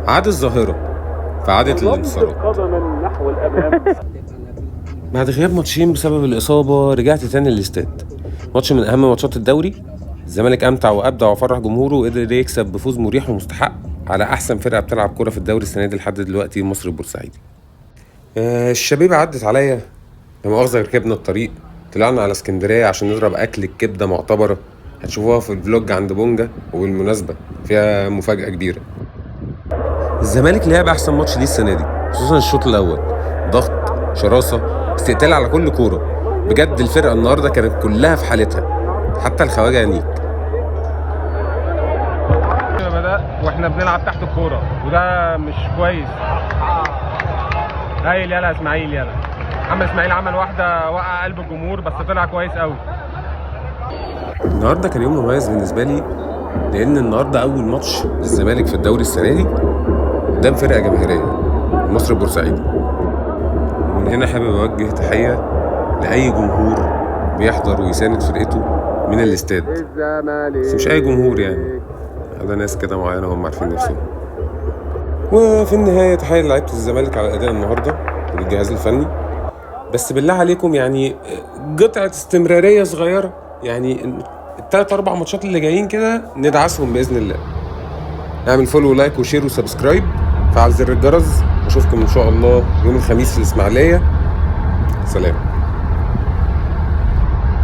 عاد الظاهرة فعادت الانتصارات. بعد غياب ماتشين بسبب الإصابة رجعت تاني للاستاد. ماتش من أهم ماتشات الدوري، الزمالك أمتع وأبدع وفرح جمهوره وقدر يكسب بفوز مريح ومستحق على أحسن فرقة بتلعب كورة في الدوري السنة دي لحد دلوقتي، مصر البورسعيدي. الشبيبة عدت عليا، لا مؤاخذة ركبنا الطريق طلعنا على اسكندرية عشان نضرب أكل الكبدة معتبرة هتشوفوها في الفلوج عند بونجا، وبالمناسبة فيها مفاجأة كبيرة. الزمالك لعب أحسن ماتش ليه السنة دي، خصوصا الشوط الأول، ضغط، شراسة، استقتال على كل كورة. بجد الفرقة النهاردة كانت كلها في حالتها، حتى الخواجة نيك. بدأ واحنا بنلعب تحت الكورة وده مش كويس. هايل يلا اسماعيل، يلا محمد اسماعيل عمل واحدة وقع قلب الجمهور بس طلع كويس قوي. النهاردة كان يوم مميز بالنسبة لي، لأن النهاردة أول ماتش للزمالك في الدوري السنة دي قدام فرقة جماهيرية، مصر البورسعيدي. ومن هنا حابب أوجه تحية لأي جمهور بيحضر ويساند فرقته من الاستاد، بس مش أي جمهور يعني، هذا ناس كده معينة هم عارفين نفسهم. وفي النهاية تحية لعيبة الزمالك على الأداء النهاردة والجهاز الفني، بس بالله عليكم يعني قطعة استمرارية صغيرة، يعني ال3-4 ماتشات اللي جايين كده ندعسهم بإذن الله. اعمل فولو ولايك وشير وسبسكرايب، فعل زر الجرس، واشوفكم ان شاء الله يوم الخميس في الاسماعيلية. سلام.